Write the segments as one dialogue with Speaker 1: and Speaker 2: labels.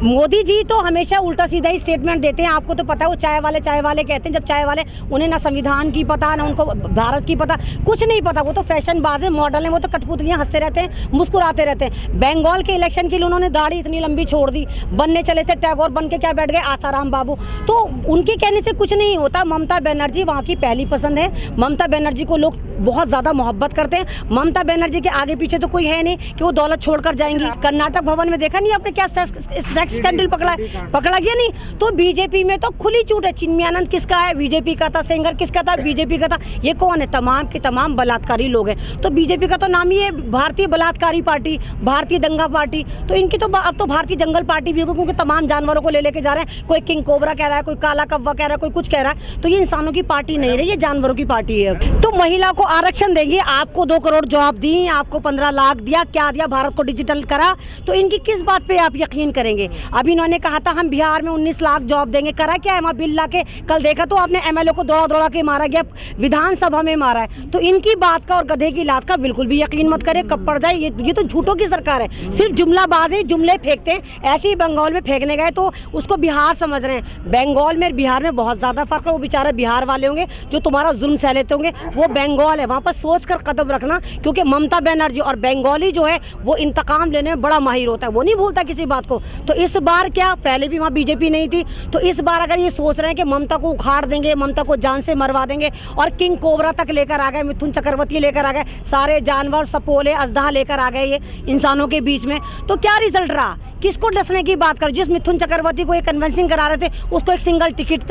Speaker 1: मोदी जी तो हमेशा उल्टा सीधा ही स्टेटमेंट देते हैं। आपको तो पता है, वो चाय वाले कहते हैं। जब चाय वाले, उन्हें ना संविधान की पता, ना उनको भारत की पता, कुछ नहीं पता। वो तो फैशनबाज है, मॉडल है, वो तो कठपुतलियाँ हंसते रहते हैं, मुस्कुराते रहते हैं। बंगाल के इलेक्शन के लिए उन्होंने दाढ़ी इतनी लंबी छोड़ दी, बनने चले थे टैगोर, बन के क्या बैठ गए आसाराम बाबू। तो उनके कहने से कुछ नहीं होता। ममता बनर्जी वहाँ की पहली पसंद है। ममता बनर्जी को लोग बहुत ज़्यादा मोहब्बत करते हैं। ममता बनर्जी के आगे पीछे तो कोई है नहीं कि वो दौलत छोड़कर जाएंगी। कर्नाटक भवन में देखा नहीं आपने, क्या सेक्स स्कैंडल पकड़ा गया नहीं। तो बीजेपी में तो खुली छूट है। चिन्मयानंद किसका है? बीजेपी का था। सेंगर किसका था? बीजेपी का था। ये कौन है? तमाम के तमाम बलात्कारी लोग हैं। तो बीजेपी का तो नाम ही है भारतीय बलात्कारी पार्टी, भारतीय दंगा पार्टी। तो इनकी तो अब तो भारतीय जंगल पार्टी भी होगी, क्योंकि तमाम जानवरों को लेके जा रहे हैं। कोई किंग कोबरा कह रहा है, कोई काला कौवा कह रहा है, कोई कुछ कह रहा है। तो ये इंसानों की पार्टी नहीं रही, ये जानवरों की पार्टी है। तो महिला को आरक्षण देंगे, आपको 2 करोड़ जॉब दी, आपको 15 लाख दिया, क्या दिया? भारत को डिजिटल करा। तो इनकी किस बात पे आप यकीन करेंगे? अभी इन्होंने कहा था हम बिहार में 19 लाख जॉब देंगे, करा क्या है? वहाँ बिल ला के कल देखा तो आपने एमएलए को दौड़ा के मारा गया, विधानसभा में मारा है। तो इनकी बात का और गधे की लात का बिल्कुल भी यकीन मत करें, कब पड़ जाए। ये तो झूठों की सरकार है, सिर्फ जुमलाबाजी, जुमले फेंकते हैं। ऐसे ही बंगाल में फेंकने गए तो उसको बिहार समझ रहे हैं। बंगाल में बिहार में बहुत ज़्यादा फर्क है। वो बेचारे बिहार वाले होंगे जो तुम्हारा जुल्म सह लेते होंगे, वो बंगाल है। वहाँ पर सोच कर कदम रखना, क्योंकि ममता बनर्जी और बंगाली जो है वो इंतकाम लेने में बड़ा माहिर होता है, वो नहीं भूलता किसी बात को। तो इस बार क्या, पहले भी वहाँ बीजेपी नहीं थी, तो इस बार अगर ये सोच रहे हैं कि ममता को उखाड़ देंगे, ममता को जान से मरवा देंगे, और किंग कोबरा तक लेकर आ गए, मिथुन चक्रवर्ती लेकर आ गए, सारे जानवर सपोले अजदहा लेकर आ गए ये इंसानों के बीच में, तो क्या रिजल्ट रहा? किसको डसने की बात कर? जिस मिथुन चक्रवर्ती को ये कन्विंसिंग करा रहे थे, उसको एक सिंगल टिकट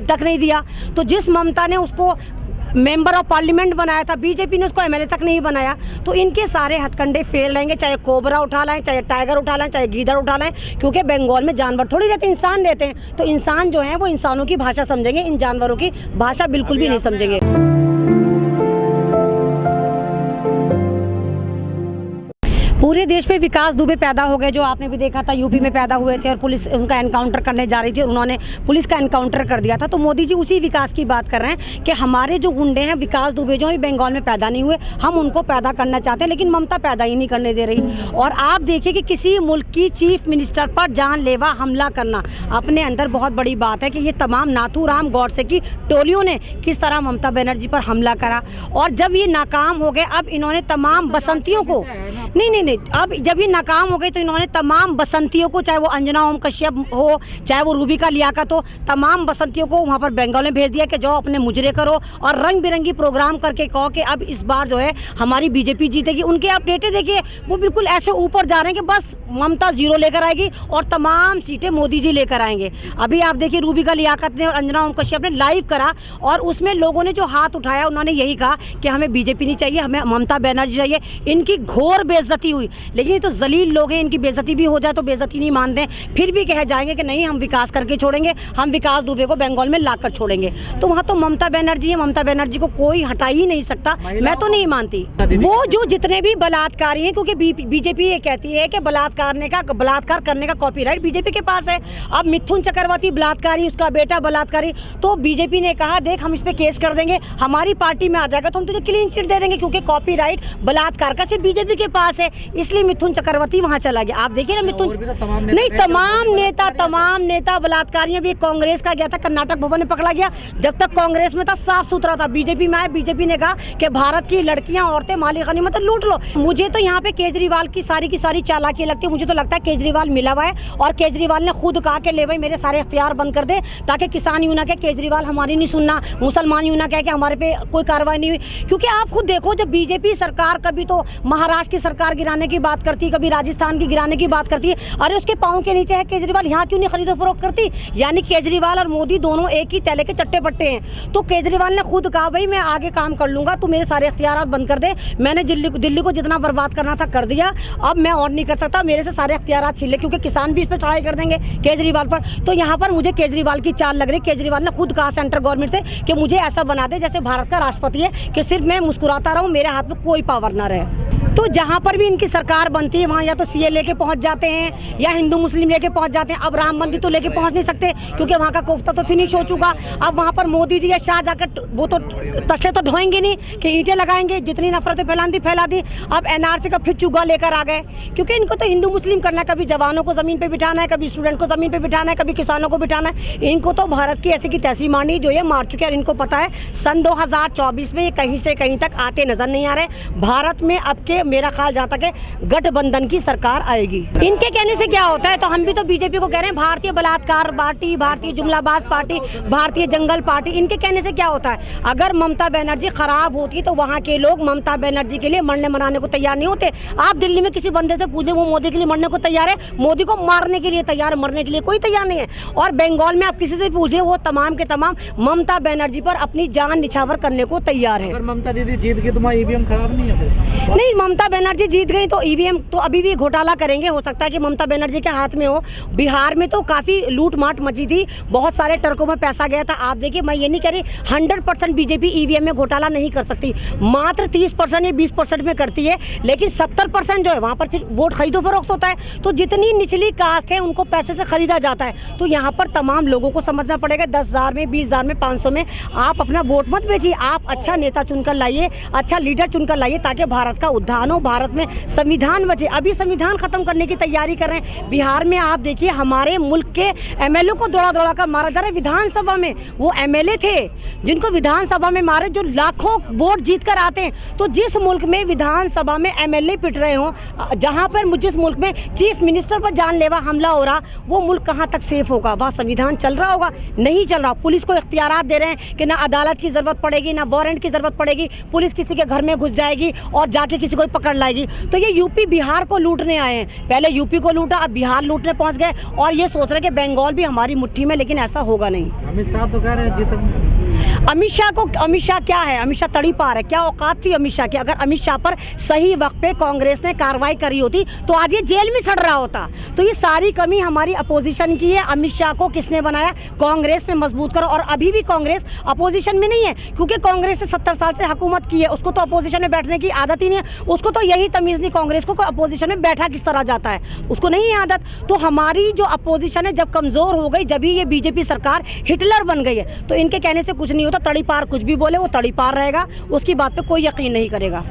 Speaker 1: तक नहीं दिया। तो जिस ममता ने उसको मेंबर ऑफ पार्लियामेंट बनाया था, बीजेपी ने उसको एमएलए तक नहीं बनाया। तो इनके सारे हथकंडे फेल रहेंगे, चाहे कोबरा उठा लाएं, चाहे टाइगर उठा लाएं, चाहे गीदड़ उठा लाएं, क्योंकि बंगाल में जानवर थोड़ी रहते, इंसान रहते हैं। तो इंसान जो है वो इंसानों की भाषा समझेंगे, इन जानवरों की भाषा बिल्कुल भी नहीं समझेंगे। पूरे देश में विकास दुबे पैदा हो गए, जो आपने भी देखा था, यूपी में पैदा हुए थे और पुलिस उनका एनकाउंटर करने जा रही थी, उन्होंने पुलिस का एनकाउंटर कर दिया था। तो मोदी जी उसी विकास की बात कर रहे हैं कि हमारे जो गुंडे हैं, विकास दुबे जो अभी बंगाल में पैदा नहीं हुए, हम उनको पैदा करना चाहते हैं, लेकिन ममता पैदा ही नहीं करने दे रही। और आप देखिए कि किसी मुल्क की चीफ मिनिस्टर पर जानलेवा हमला करना अपने अंदर बहुत बड़ी बात है, कि ये तमाम नाथूराम गौडसे की टोलियों ने किस तरह ममता बनर्जी पर हमला करा। और जब ये नाकाम हो गए, अब इन्होंने तमाम बसंतियों को नहीं, अब जब ये नाकाम हो गए तो इन्होंने तमाम बसंतियों को, चाहे वो अंजना ओम कश्यप हो, चाहे वो रूबिका लियाकत हो, तमाम बसंतियों को वहाँ पर बंगाल में भेज दिया कि जाओ अपने मुजरे करो और रंग बिरंगी प्रोग्राम करके कहो कि अब इस बार जो है हमारी बीजेपी जीतेगी। उनके अपडेटें देखिए, वो बिल्कुल ऐसे ऊपर जा रहे हैं कि बस ममता 0 लेकर आएगी और तमाम सीटें मोदी जी लेकर आएंगे। अभी आप देखिए, रूबिका लियाकत ने और अंजना ओम कश्यप ने लाइव करा, और उसमें लोगों ने जो हाथ उठाया उन्होंने यही कहा कि हमें बीजेपी नहीं चाहिए, हमें ममता बनर्जी चाहिए। इनकी घोर बेइज्जती हुई, लेकिन ये तो जलील लोग हैं, इनकी बेइज्जती भी हो जाए तो बेइज्जती नहीं मानते, फिर भी कह जाएंगे कि नहीं हम विकास करके छोड़ेंगे, हम विकास दुबे को बंगाल में लाकर छोड़ेंगे। तो वहाँ तो ममता बनर्जी है, ममता बनर्जी को कोई हटा ही नहीं सकता, मैं तो नहीं मानती। वो जो जितने भी बलात्कारी हैं, क्योंकि बीजेपी ये कहती है कि बलात्कार करने का कॉपीराइट बीजेपी के पास है। अब मिथुन चक्रवर्ती बलात्कारी, उसका बेटा बलात्कारी, तो बीजेपी ने कहा देख हम इस पे केस कर देंगे, हमारी पार्टी में आ जाएगा तो हम तुझे क्लीन चिट दे देंगे, क्योंकि कॉपीराइट बलात्कार का सिर्फ बीजेपी के पास है, इसलिए मिथुन चक्रवर्ती वहां चला गया। आप देखिए ना, मिथुन नहीं, तमाम नेता बलात्कारियों भी, कांग्रेस का गया था कर्नाटक भवन में पकड़ा गया, जब तक कांग्रेस में था साफ सुथरा था। बीजेपी में आया, बीजेपी ने कहा कि भारत की लड़कियां, औरतें माली गनीमत लूट लो। मुझे तो यहाँ पे केजरीवाल की सारी चालाकी लगती है। मुझे तो लगता है केजरीवाल मिला हुआ है, और केजरीवाल ने खुद कहा कि ले भाई मेरे सारे इख्तियार बंद कर दे, ताकि किसान यूं ना कहे केजरीवाल हमारी नहीं सुनना, मुसलमान यूं ना कहे कि हमारे पे कोई कार्रवाई नहीं हुई। क्योंकि आप खुद देखो, जब बीजेपी सरकार कभी तो महाराष्ट्र की सरकार गिराने की बात करती, कभी राजस्थान की गिराने की बात करती है, अरे उसके पाँव के नीचे है केजरीवाल, यहाँ क्यों नहीं खरीदो फरोख्त करती? यानी केजरीवाल और मोदी दोनों एक ही तले के चट्टे पट्टे हैं। तो केजरीवाल ने खुद कहा भाई मैं आगे काम कर लूंगा, तू मेरे सारे इख्तियारात बंद कर दे, मैंने दिल्ली को जितना बर्बाद करना था कर दिया, अब मैं और नहीं कर सकता, मेरे से सारे इख्तियारात छीन ले, क्योंकि किसान भी इस पर चढ़ाई कर देंगे केजरीवाल पर। तो यहाँ पर मुझे केजरीवाल की चाल लग रही। केजरीवाल ने खुद कहा सेंट्रल गवर्नमेंट से कि मुझे ऐसा बना दे जैसे भारत का राष्ट्रपति है, कि सिर्फ मैं मुस्कुराता रहूँ, मेरे हाथ में कोई पावर ना रहे। तो जहाँ पर भी इनकी सरकार बनती है वहाँ या तो सीए लेके पहुँच जाते हैं या हिंदू मुस्लिम लेके पहुँच जाते हैं। अब राम मंदिर तो लेके पहुँच नहीं सकते क्योंकि वहाँ का कोफ्ता तो फिनिश हो चुका। अब वहाँ पर मोदी जी या शाह जाकर वो तो तशे तो ढोएंगे नहीं कि ईंटें लगाएंगे। जितनी नफरतें फैला दी। अब एनआरसी का फिर चुगा लेकर आ गए क्योंकि इनको तो हिंदू मुस्लिम करना है। कभी जवानों को ज़मीन पर बिठाना है, कभी स्टूडेंट को ज़मीन पर बिठाना है, कभी किसानों को बिठाना है। इनको तो भारत की ऐसी की तैसी मांडी जो ये मार चुके हैं और इनको पता है सन 2024 में ये कहीं से कहीं तक आते नजर नहीं आ रहे। भारत में अब के मेरा ख्याल जहाँ तक है गठबंधन की सरकार आएगी। इनके कहने से क्या होता है, तो हम भी तो बीजेपी को कह रहे हैं भारतीय बलात्कार पार्टी, भारतीय जुमलाबाज पार्टी, भारतीय जंगल पार्टी। इनके कहने से क्या होता है, अगर ममता बनर्जी खराब होती तो वहाँ के लोग ममता बनर्जी के लिए मरने मनाने को तैयार नहीं होते। आप दिल्ली में किसी बंदे से पूछे वो मोदी के लिए मरने को तैयार है, मोदी को मारने के लिए तैयार, मरने के लिए कोई तैयार नहीं है। और बंगाल में आप किसी से पूछे वो तमाम के तमाम ममता बनर्जी पर अपनी जान निछावर करने को तैयार है।
Speaker 2: अगर ममता दीदी जीत गई तो ईवीएम खराब नहीं है?
Speaker 1: नहीं, ममता बनर्जी जीत गई तो ईवीएम तो अभी भी घोटाला करेंगे। हो सकता है कि ममता बनर्जी के हाथ में हो। बिहार में तो काफ़ी लूट माट मची थी, बहुत सारे ट्रकों में पैसा गया था। आप देखिए, मैं ये नहीं कह रही 100% बीजेपी ईवीएम में घोटाला नहीं कर सकती, मात्र 30% या 20% में करती है। लेकिन 70% जो है वहाँ पर फिर वोट खरीदो फरोख्त होता है। तो जितनी निचली कास्ट है उनको पैसे से खरीदा जाता है। तो यहाँ पर तमाम लोगों को समझना पड़ेगा, 10,000 में, 20,000 में, 500 में आप अपना वोट मत बेचिए। आप अच्छा नेता चुनकर लाइए, अच्छा लीडर चुनकर लाइए ताकि भारत का उद्धार हो, भारत में संविधान बचे। अभी संविधान खत्म करने की तैयारी कर रहे हैं। बिहार में आप देखिए हमारे मुल्क के एमएलए को दौड़ा दौड़ा कर मारा जा रहा है। विधानसभा में वो एमएलए थे जिनको विधानसभा में मारे, जो लाखों वोट जीत कर आते हैं। तो जिस मुल्क में विधानसभा में एमएलए पिट रहे हो, जहाँ पर जिस मुल्क में चीफ मिनिस्टर पर जानलेवा हमला हो रहा, वो मुल्क कहाँ तक सेफ होगा? वहाँ संविधान चल रहा होगा? नहीं चल रहा। पुलिस को इख्तियारात दे रहे हैं कि ना अदालत की जरूरत पड़ेगी, ना वारंट की जरूरत पड़ेगी, पुलिस किसी के घर में घुस जाएगी और जाके किसी को पकड़ लाएगी। तो ये यूपी बिहार को लूटने आए हैं। पहले यूपी को लूटा, अब बिहार लूटने पहुंच गए और ये सोच रहे कि बंगाल भी हमारी मुट्ठी में, लेकिन ऐसा होगा नहीं।
Speaker 2: अमित शाह तो कह रहे हैं जीत।
Speaker 1: अमित शाह क्या है? अमित शाह तड़ी पार है। क्या औकात थी अमित शाह की? अगर अमित शाह पर सही वक्त पे कांग्रेस ने कार्रवाई करी होती तो आज ये जेल में सड़ रहा होता। तो ये सारी कमी हमारी अपोजिशन की है। अमित शाह को किसने बनाया? कांग्रेस ने मजबूत करो। और अभी भी कांग्रेस अपोजिशन में नहीं है क्योंकि कांग्रेस ने 70 साल से हुकूमत की है। उसको तो अपोजिशन में बैठने की आदत ही नहीं है। उसको तो यही तमीज़ नहीं कांग्रेस को अपोजिशन में बैठा किस तरह जाता है, उसको नहीं है आदत। तो हमारी जो अपोजिशन है जब कमज़ोर हो गई, जब ये बीजेपी सरकार हिटलर बन गई है। तो इनके कहने से कुछ नहीं होता। तड़ी पार कुछ भी बोले वो तड़ी पार रहेगा, उसकी बात पे कोई यकीन नहीं करेगा।